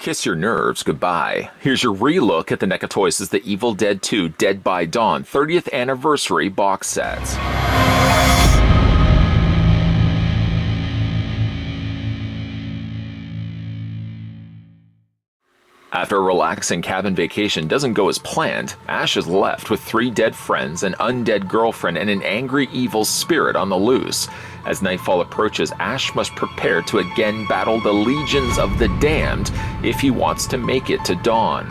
Kiss your nerves goodbye. Here's your relook at the NECA Toys' The Evil Dead 2 Dead by Dawn 30th Anniversary box set. After a relaxing cabin vacation doesn't go as planned, Ash is left with 3 dead friends, an undead girlfriend, and an angry evil spirit on the loose. As nightfall approaches, Ash must prepare to again battle the legions of the damned if he wants to make it to dawn.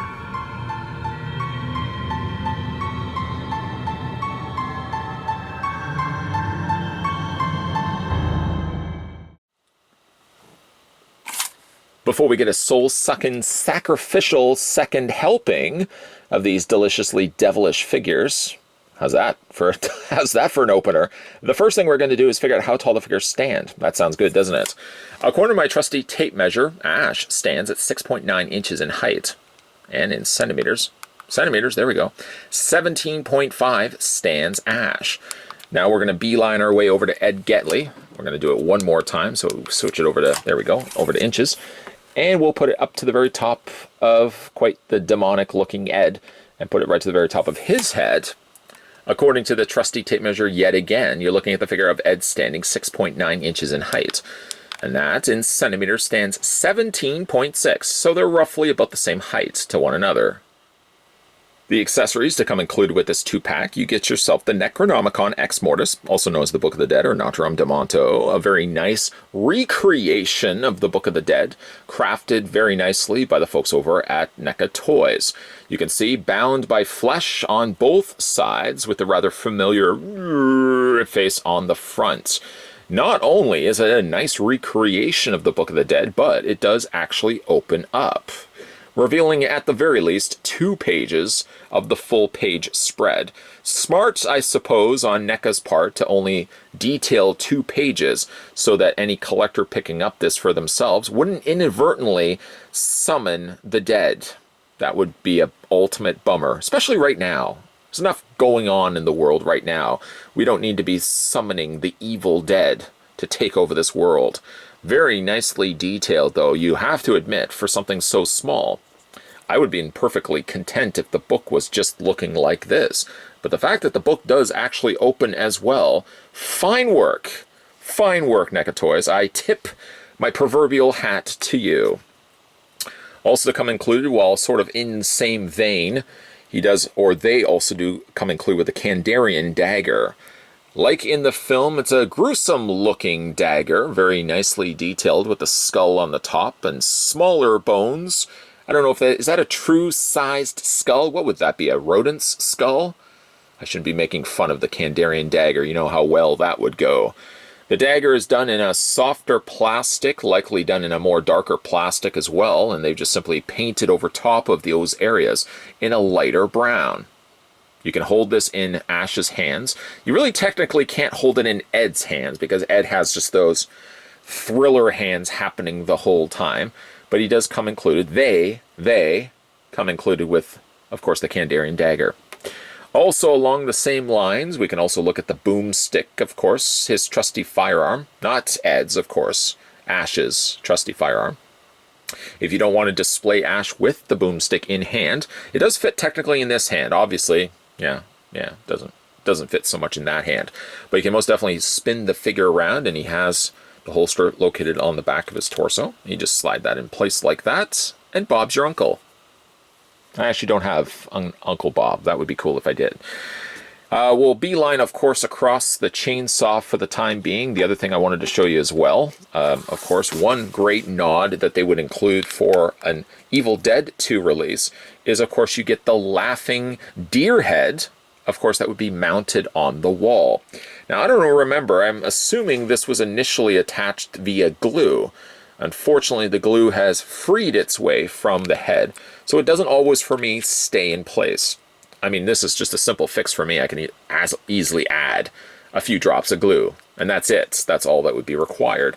Before we get a soul-sucking, sacrificial second helping of these deliciously devilish figures, how's that for an opener? The first thing we're going to do is figure out how tall the figures stand. That sounds good, doesn't it? According to my trusty tape measure, Ash stands at 6.9 inches in height. And in centimeters, there we go, 17.5 stands Ash. Now we're going to beeline our way over to Ed Getley. We're going to do it one more time, so we'll switch it over to, there we go, over to inches. And we'll put it up to the very top of quite the demonic-looking Ed, and put it right to the very top of his head. According to the trusty tape measure, yet again, you're looking at the figure of Ed standing 6.9 inches in height. And that, in centimeters, stands 17.6, so they're roughly about the same height to one another. The accessories to come included with this 2-pack, you get yourself the Necronomicon Ex Mortis, also known as the Book of the Dead or Naturam de Monto, a very nice recreation of the Book of the Dead, crafted very nicely by the folks over at NECA Toys. You can see bound by flesh on both sides with the rather familiar face on the front. Not only is it a nice recreation of the Book of the Dead, but it does actually open up, revealing at the very least 2 pages of the full page spread. Smart, I suppose, on NECA's part to only detail 2 pages so that any collector picking up this for themselves wouldn't inadvertently summon the dead. That would be an ultimate bummer, especially right now. There's enough going on in the world right now. We don't need to be summoning the evil dead to take over this world. Very nicely detailed, though, you have to admit, for something so small. I would be perfectly content if the book was just looking like this. But the fact that the book does actually open as well, fine work. Fine work, NECA Toys. I tip my proverbial hat to you. Also to come included, while sort of in the same vein, they also do come included with the Kandarian dagger. Like in the film, it's a gruesome-looking dagger, very nicely detailed with the skull on the top and smaller bones. I don't know if is that a true-sized skull? What would that be, a rodent's skull? I shouldn't be making fun of the Kandarian dagger. You know how well that would go. The dagger is done in a softer plastic, likely done in a more darker plastic as well, and they've just simply painted over top of those areas in a lighter brown. You can hold this in Ash's hands. You really technically can't hold it in Ed's hands because Ed has just those thriller hands happening the whole time. But he does come included. They come included with, of course, the Kandarian dagger. Also along the same lines, we can also look at the boomstick, of course, his trusty firearm. Not Ed's, of course, Ash's trusty firearm. If you don't want to display Ash with the boomstick in hand, it does fit technically in this hand. Obviously, yeah, doesn't fit so much in that hand. But you can most definitely spin the figure around, and he has the holster located on the back of his torso. You just slide that in place like that, and Bob's your uncle. I actually don't have Uncle Bob. That would be cool if I did. We'll beeline, of course, across the chainsaw for the time being. The other thing I wanted to show you as well, of course, one great nod that they would include for an Evil Dead 2 release is, of course, you get the laughing deer head. Of course, that would be mounted on the wall. Now, I don't remember. I'm assuming this was initially attached via glue. Unfortunately, the glue has freed its way from the head, so it doesn't always, for me, stay in place. I mean, this is just a simple fix for me. I can as easily add a few drops of glue, and that's it. That's all that would be required.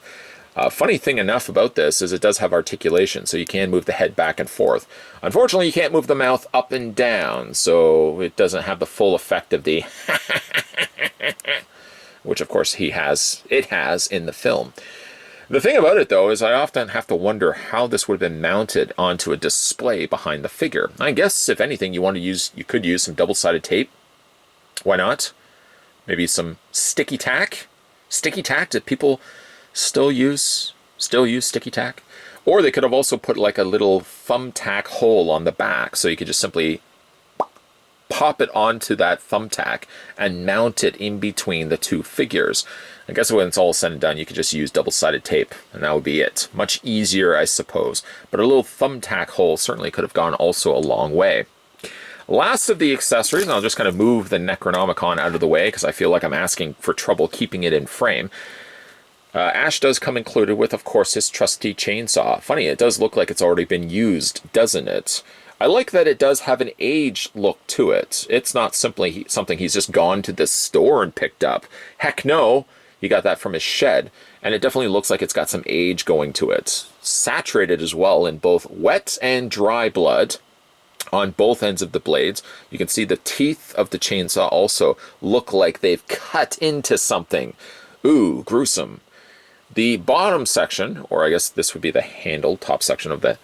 Funny thing enough about this is it does have articulation, so you can move the head back and forth. Unfortunately, you can't move the mouth up and down, so it doesn't have the full effect of the which of course it has in the film. The thing about it, though, is I often have to wonder how this would have been mounted onto a display behind the figure. I guess, if anything, you could use some double-sided tape. Why not? Maybe some sticky tack. Sticky tack? Did people still use sticky tack? Or they could have also put like a little thumbtack hole on the back, so you could just simply pop it onto that thumbtack and mount it in between the two figures. I guess when it's all said and done, you could just use double-sided tape, and that would be it. Much easier, I suppose. But a little thumbtack hole certainly could have gone also a long way. Last of the accessories, and I'll just kind of move the Necronomicon out of the way because I feel like I'm asking for trouble keeping it in frame. Ash does come included with, of course, his trusty chainsaw. Funny, it does look like it's already been used, doesn't it? I like that it does have an aged look to it. It's not simply something he's just gone to this store and picked up. Heck no, he got that from his shed, and it definitely looks like it's got some age going to it. Saturated as well in both wet and dry blood on both ends of the blades. You can see the teeth of the chainsaw also look like they've cut into something. Ooh, gruesome. The bottom section, or I guess this would be the handle, top section of the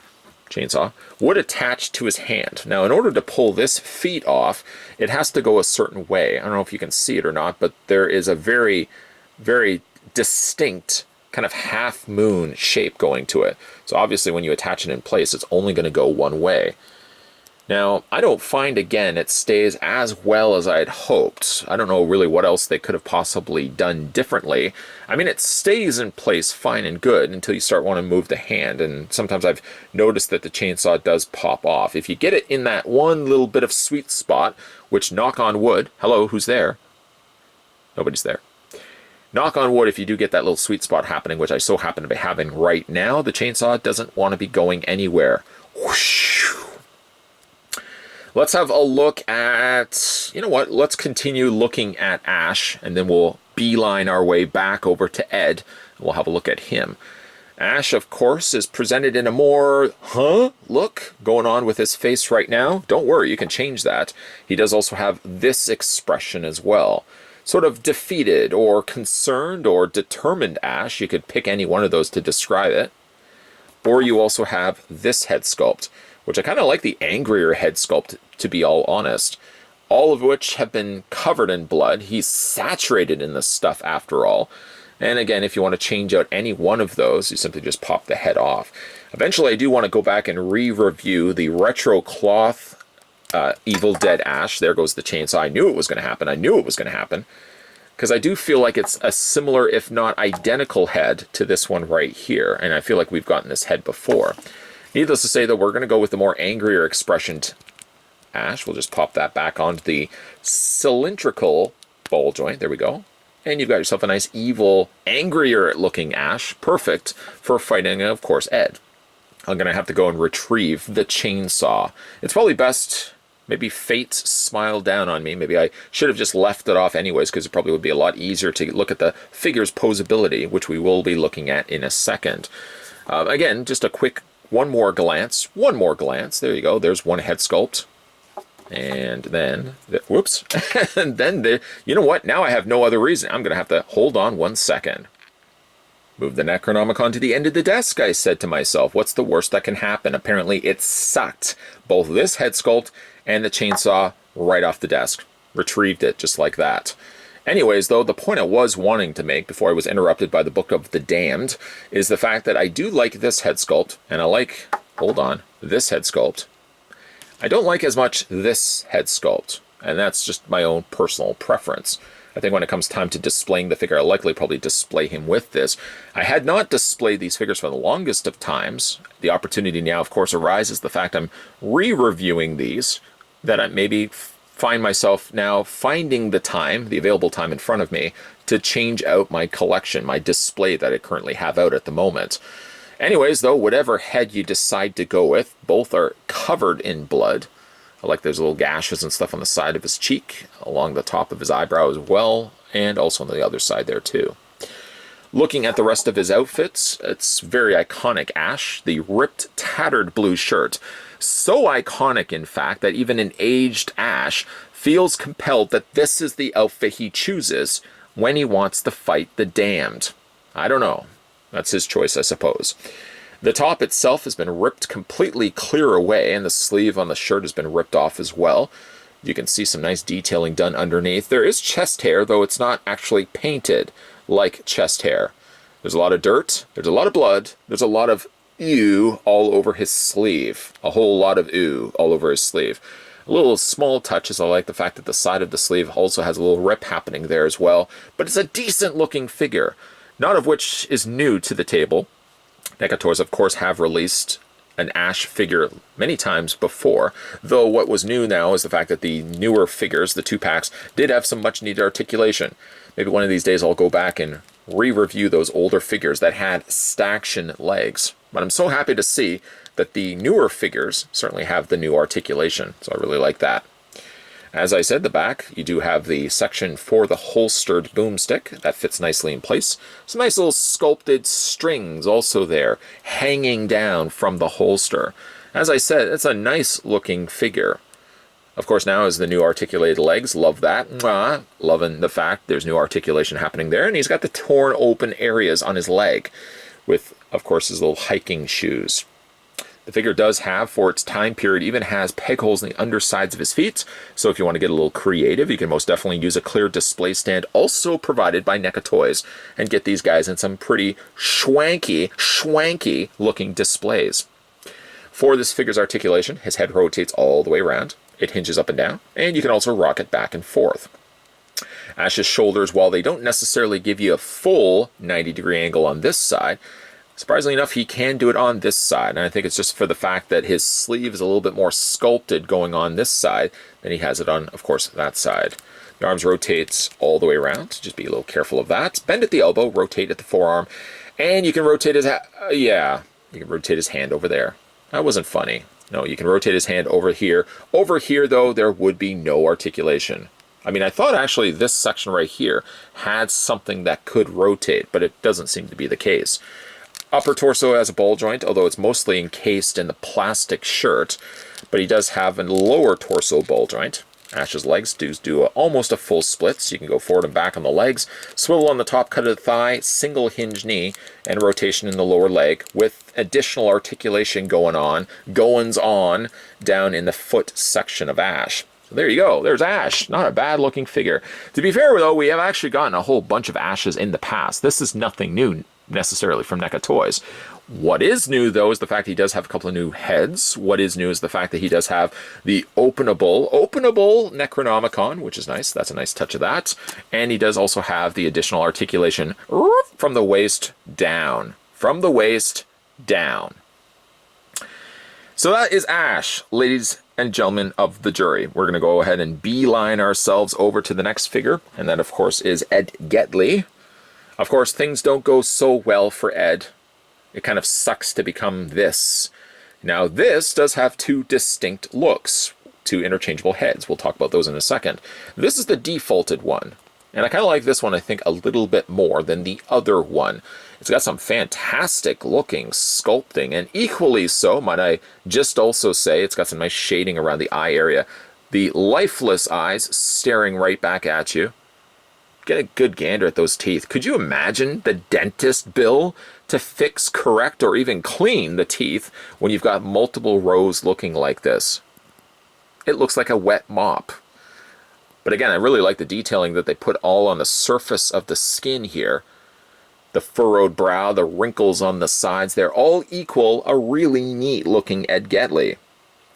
chainsaw, would attach to his hand. Now, in order to pull this feet off, it has to go a certain way. I don't know if you can see it or not, but there is a very, very distinct kind of half moon shape going to it. So obviously when you attach it in place, it's only going to go one way. Now, I don't find, again, it stays as well as I had hoped. I don't know really what else they could have possibly done differently. I mean, it stays in place fine and good until you start wanting to move the hand, and sometimes I've noticed that the chainsaw does pop off. If you get it in that one little bit of sweet spot, which, knock on wood, hello, who's there? Nobody's there. Knock on wood, if you do get that little sweet spot happening, which I so happen to be having right now, the chainsaw doesn't want to be going anywhere. Whoosh! Let's have a look at, you know what, let's continue looking at Ash, and then we'll beeline our way back over to Ed, and we'll have a look at him. Ash, of course, is presented in a more, look going on with his face right now. Don't worry, you can change that. He does also have this expression as well. Sort of defeated, or concerned, or determined Ash. You could pick any one of those to describe it. Or you also have this head sculpt, which I kind of like the angrier head sculpt, to be all honest. All of which have been covered in blood. He's saturated in this stuff after all. And again, if you want to change out any one of those, you simply just pop the head off. Eventually, I do want to go back and re-review the retro cloth Evil Dead Ash. There goes the chainsaw. I knew it was going to happen. I knew it was going to happen. Because I do feel like it's a similar, if not identical head to this one right here. And I feel like we've gotten this head before. Needless to say, though, we're going to go with the more angrier expressioned Ash. We'll just pop that back onto the cylindrical ball joint. There we go. And you've got yourself a nice, evil, angrier-looking Ash. Perfect for fighting, of course, Ed. I'm going to have to go and retrieve the chainsaw. It's probably best, maybe fate smiled down on me. Maybe I should have just left it off anyways, because it probably would be a lot easier to look at the figure's posability, which we will be looking at in a second. Again, just a quick one more glance. There you go. There's one head sculpt. And then, whoops. And then, you know what? Now I have no other reason. I'm going to have to hold on 1 second. Move the Necronomicon to the end of the desk, I said to myself. What's the worst that can happen? Apparently, it sucked both this head sculpt and the chainsaw right off the desk. Retrieved it just like that. Anyways, though, the point I was wanting to make before I was interrupted by the Book of the Damned is the fact that I do like this head sculpt, and I like, hold on, this head sculpt. I don't like as much this head sculpt, and that's just my own personal preference. I think when it comes time to displaying the figure, I'll likely probably display him with this. I had not displayed these figures for the longest of times. The opportunity now, of course, arises the fact I'm re-reviewing these, that I maybe find myself now finding the time, the available time in front of me, to change out my collection, my display that I currently have out at the moment. Anyways, though, whatever head you decide to go with, both are covered in blood. I like there's little gashes and stuff on the side of his cheek, along the top of his eyebrow as well, and also on the other side there too. Looking at the rest of his outfits, it's very iconic Ash, the ripped, tattered blue shirt. So iconic, in fact, that even an aged Ash feels compelled that this is the outfit he chooses when he wants to fight the damned. I don't know. That's his choice, I suppose. The top itself has been ripped completely clear away, and the sleeve on the shirt has been ripped off as well. You can see some nice detailing done underneath. There is chest hair, though it's not actually painted like chest hair. There's a lot of dirt, there's a lot of blood, there's a lot of ew all over his sleeve. A whole lot of ew all over his sleeve. A little small touches. I like the fact that the side of the sleeve also has a little rip happening there as well. But it's a decent looking figure, none of which is new to the table. NECA Toys, of course, have released an Ash figure many times before, though what was new now is the fact that the newer figures, the 2-packs, did have some much needed articulation. Maybe one of these days I'll go back and re-review those older figures that had staction legs. But I'm so happy to see that the newer figures certainly have the new articulation, so I really like that. As I said, the back, you do have the section for the holstered boomstick. That fits nicely in place. Some nice little sculpted strings also there, hanging down from the holster. As I said, it's a nice looking figure. Of course, now is the new articulated legs. Love that. Mwah. Loving the fact there's new articulation happening there. And he's got the torn open areas on his leg with, of course, his little hiking shoes. The figure does have, for its time period, even has peg holes in the undersides of his feet. So if you want to get a little creative, you can most definitely use a clear display stand, also provided by NECA Toys, and get these guys in some pretty schwanky looking displays. For this figure's articulation, his head rotates all the way around. It hinges up and down, and you can also rock it back and forth. Ash's shoulders, while they don't necessarily give you a full 90-degree angle on this side, surprisingly enough, he can do it on this side, and I think it's just for the fact that his sleeve is a little bit more sculpted going on this side than he has it on, of course, that side. The arms rotates all the way around. Just be a little careful of that. Bend at the elbow, rotate at the forearm, and you can rotate his you can rotate his hand over there. That wasn't funny. No, you can rotate his hand over here. Over here, though, there would be no articulation. I mean, I thought actually this section right here had something that could rotate, but it doesn't seem to be the case. Upper torso has a ball joint, although it's mostly encased in the plastic shirt, but he does have a lower torso ball joint. Ash's legs do almost a full split, so you can go forward and back on the legs, swivel on the top cut of the thigh, single hinge knee, and rotation in the lower leg, with additional articulation goings on down in the foot section of Ash. So there you go, there's Ash. Not a bad looking figure. To be fair though, we have actually gotten a whole bunch of Ashes in the past. This is nothing new necessarily from NECA Toys. What is new, though, is the fact he does have a couple of new heads. What is new is the fact that he does have the openable Necronomicon, which is nice. That's a nice touch of that. And he does also have the additional articulation from the waist down. From the waist down. So that is Ash, ladies and gentlemen of the jury. We're going to go ahead and beeline ourselves over to the next figure, and that, of course, is Ed Getley. Of course, things don't go so well for Ed. It kind of sucks to become this. Now, this does have two distinct looks, two interchangeable heads. We'll talk about those in a second. This is the defaulted one, and I kind of like this one, I think, a little bit more than the other one. It's got some fantastic looking sculpting, and equally so, might I just also say, it's got some nice shading around the eye area. The lifeless eyes staring right back at you. Get a good gander at those teeth. Could you imagine the dentist bill to fix, correct, or even clean the teeth when you've got multiple rows looking like this? It looks like a wet mop. But again, I really like the detailing that they put all on the surface of the skin here. The furrowed brow, the wrinkles on the sides, they're all equal a really neat looking Ed Getley.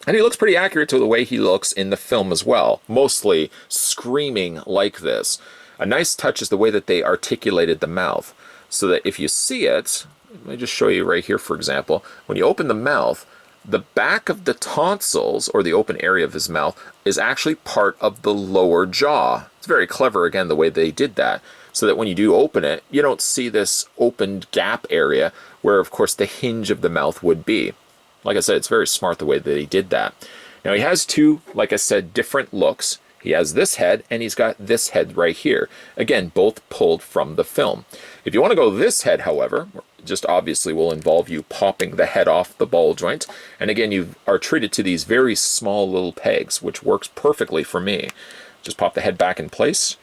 And he looks pretty accurate to the way he looks in the film as well. Mostly screaming like this. A nice touch is the way that they articulated the mouth, so that if you see it, let me just show you right here, for example, when you open the mouth, the back of the tonsils, or the open area of his mouth, is actually part of the lower jaw. It's very clever, again, the way they did that, so that when you do open it, you don't see this opened gap area where, of course, the hinge of the mouth would be. Like I said, it's very smart the way that he did that. Now, he has two, like I said, different looks. He has this head, and he's got this head right here. Again, both pulled from the film. If you want to go this head, however, just obviously will involve you popping the head off the ball joint. And again, you are treated to these very small little pegs, which works perfectly for me. Just pop the head back in place.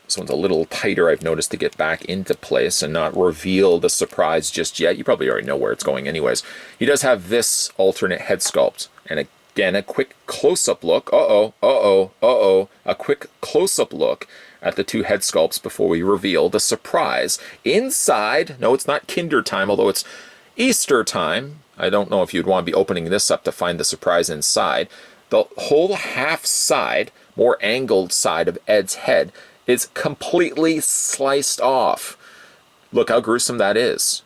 This one's a little tighter, I've noticed, to get back into place and not reveal the surprise just yet. You probably already know where it's going anyways. He does have this alternate head sculpt. And again, a quick close-up look. A quick close-up look at the two head sculpts before we reveal the surprise. Inside, no, it's not Kinder time, although it's Easter time. I don't know if you'd want to be opening this up to find the surprise inside. The whole half side, more angled side of Ed's head is completely sliced off. Look how gruesome that is.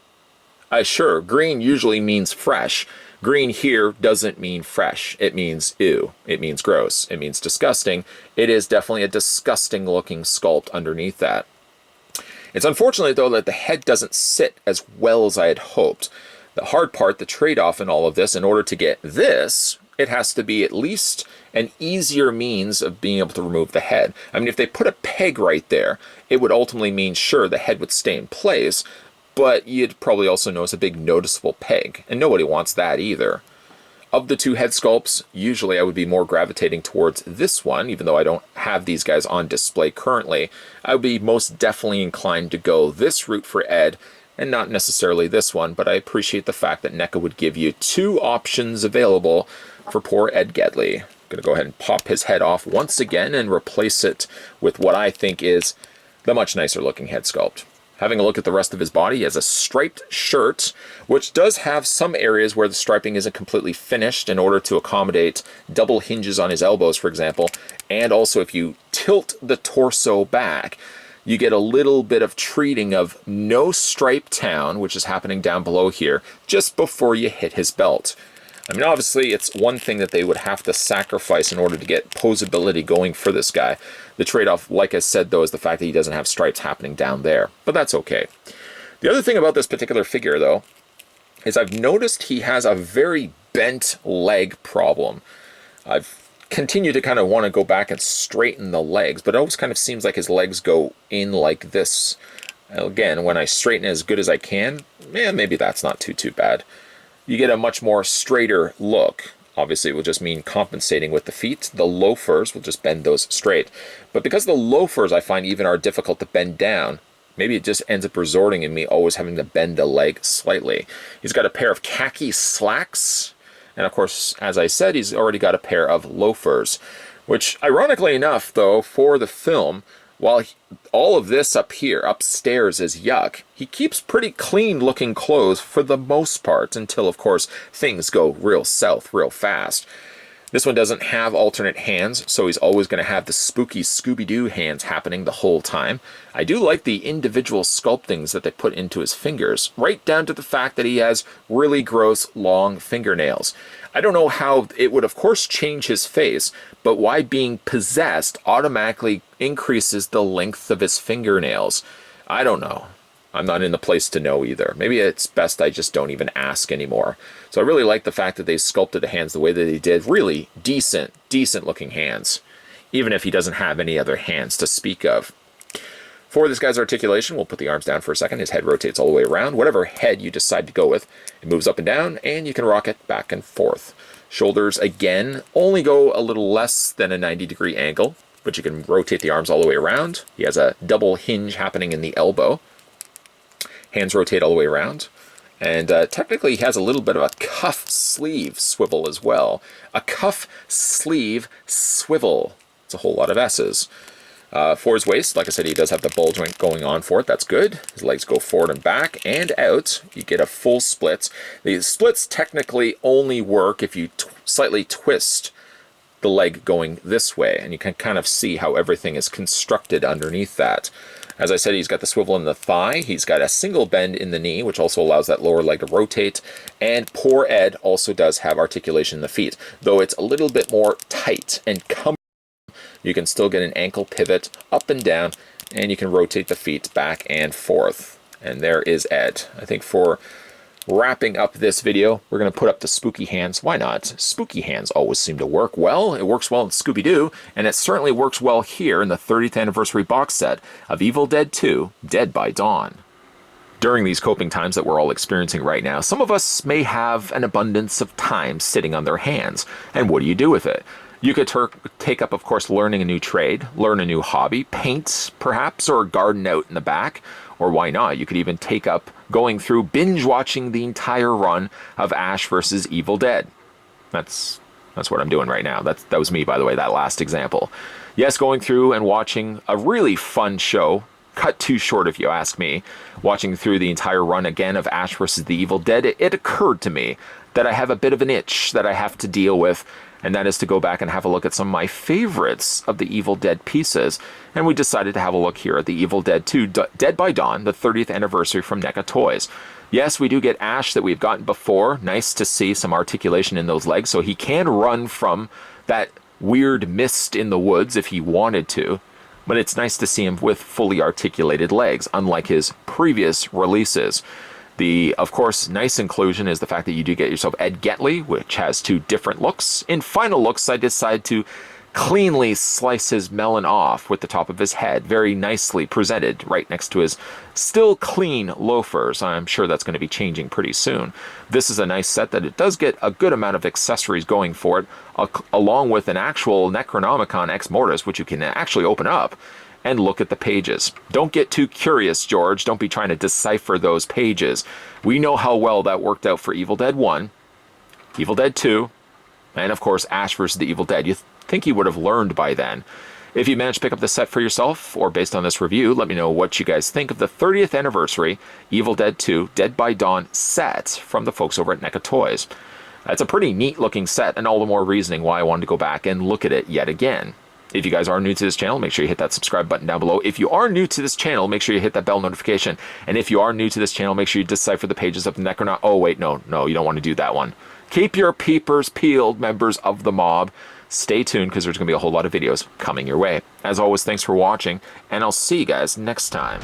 Sure, green usually means fresh. Green here doesn't mean fresh. It means ew. It means gross. It means disgusting. It is definitely a disgusting looking sculpt underneath that. It's unfortunate, though, that the head doesn't sit as well as I had hoped. The hard part, the trade-off in all of this, in order to get this, it has to be at least an easier means of being able to remove the head. I mean, if they put a peg right there, it would ultimately mean, sure, the head would stay in place, but you'd probably also notice a big noticeable peg, and nobody wants that either. Of the two head sculpts, usually I would be more gravitating towards this one, even though I don't have these guys on display currently. I would be most definitely inclined to go this route for Ed, and not necessarily this one, but I appreciate the fact that NECA would give you two options available for poor Ed Getley. I'm going to go ahead and pop his head off once again and replace it with what I think is the much nicer looking head sculpt. Having a look at the rest of his body, he has a striped shirt, which does have some areas where the striping isn't completely finished in order to accommodate double hinges on his elbows, for example. And also, if you tilt the torso back, you get a little bit of treating of no stripe town, which is happening down below here, just before you hit his belt. I mean, obviously, it's one thing that they would have to sacrifice in order to get posability going for this guy. The trade-off, like I said, though, is the fact that he doesn't have stripes happening down there. But that's okay. The other thing about this particular figure, though, is I've noticed he has a very bent leg problem. I've continued to kind of want to go back and straighten the legs, but it always kind of seems like his legs go in like this. Again, when I straighten as good as I can, maybe that's not too bad. You get a much more straighter look. Obviously, it will just mean compensating with the feet. The loafers will just bend those straight. But because the loafers, I find, even are difficult to bend down, maybe it just ends up resorting in me always having to bend the leg slightly. He's got a pair of khaki slacks. And of course, as I said, he's already got a pair of loafers. Which, ironically enough, though, for the film, while all of this up here, upstairs, is yuck, he keeps pretty clean-looking clothes for the most part, until, of course, things go real south real fast. This one doesn't have alternate hands, so he's always going to have the spooky Scooby-Doo hands happening the whole time. I do like the individual sculptings that they put into his fingers, right down to the fact that he has really gross, long fingernails. I don't know how it would, of course, change his face, but why being possessed automatically increases the length of his fingernails? I don't know. I'm not in the place to know either. Maybe it's best I just don't even ask anymore. So I really like the fact that they sculpted the hands the way that they did. Really decent looking hands, even if he doesn't have any other hands to speak of. For this guy's articulation, we'll put the arms down for a second. His head rotates all the way around. Whatever head you decide to go with, it moves up and down, and you can rock it back and forth. Shoulders, again, only go a little less than a 90-degree angle, but you can rotate the arms all the way around. He has a double hinge happening in the elbow. Hands rotate all the way around. And technically he has a little bit of a cuff sleeve swivel as well. A cuff sleeve swivel. It's a whole lot of S's. For his waist, like I said, he does have the ball joint going on for it. That's good. His legs go forward and back and out. You get a full split. The splits technically only work if you slightly twist the leg going this way. And you can kind of see how everything is constructed underneath that. As I said, he's got the swivel in the thigh. He's got a single bend in the knee, which also allows that lower leg to rotate. And poor Ed also does have articulation in the feet, though it's a little bit more tight and cumbersome. You can still get an ankle pivot up and down, and you can rotate the feet back and forth. And there is Ed. I think for wrapping up this video, we're going to put up the spooky hands. Why not? Spooky hands always seem to work well. It works well in Scooby-Doo, and it certainly works well here in the 30th anniversary box set of Evil Dead 2: Dead by Dawn. During these coping times that we're all experiencing right now, some of us may have an abundance of time sitting on their hands. And what do you do with it? You could take up, of course, learning a new trade, learn a new hobby, paint perhaps, or garden out in the back. Or why not? You could even take up going through binge watching the entire run of Ash versus Evil Dead. That's what I'm doing right now. That was me, by the way, that last example. Yes, going through and watching a really fun show, cut too short if you ask me, watching through the entire run again of Ash versus the Evil Dead, it occurred to me that I have a bit of an itch that I have to deal with, and that is to go back and have a look at some of my favorites of the Evil Dead pieces. And we decided to have a look here at the Evil Dead 2 Dead by Dawn, the 30th anniversary from NECA Toys. Yes, we do get Ash that we've gotten before. Nice to see some articulation in those legs, so he can run from that weird mist in the woods if he wanted to. But it's nice to see him with fully articulated legs, unlike his previous releases. The, of course, nice inclusion is the fact that you do get yourself Ed Getley, which has 2 different looks. In final looks, I decided to cleanly slice his melon off with the top of his head, very nicely presented right next to his still clean loafers. I'm sure that's going to be changing pretty soon. This is a nice set that it does get a good amount of accessories going for it, along with an actual Necronomicon Ex Mortis, which you can actually open up and look at the pages. Don't get too curious, George. Don't be trying to decipher those pages. We know how well that worked out for Evil Dead 1, Evil Dead 2, and of course Ash vs. the Evil Dead. You think you would have learned by then. If you managed to pick up the set for yourself, or based on this review, let me know what you guys think of the 30th anniversary Evil Dead 2 Dead by Dawn set from the folks over at NECA Toys. It's a pretty neat looking set, and all the more reasoning why I wanted to go back and look at it yet again. If you guys are new to this channel, make sure you hit that subscribe button down below. If you are new to this channel, make sure you hit that bell notification. And if you are new to this channel, make sure you decipher the pages of the Necronomicon. Oh, wait, no, you don't want to do that one. Keep your peepers peeled, members of the mob. Stay tuned, because there's going to be a whole lot of videos coming your way. As always, thanks for watching, and I'll see you guys next time.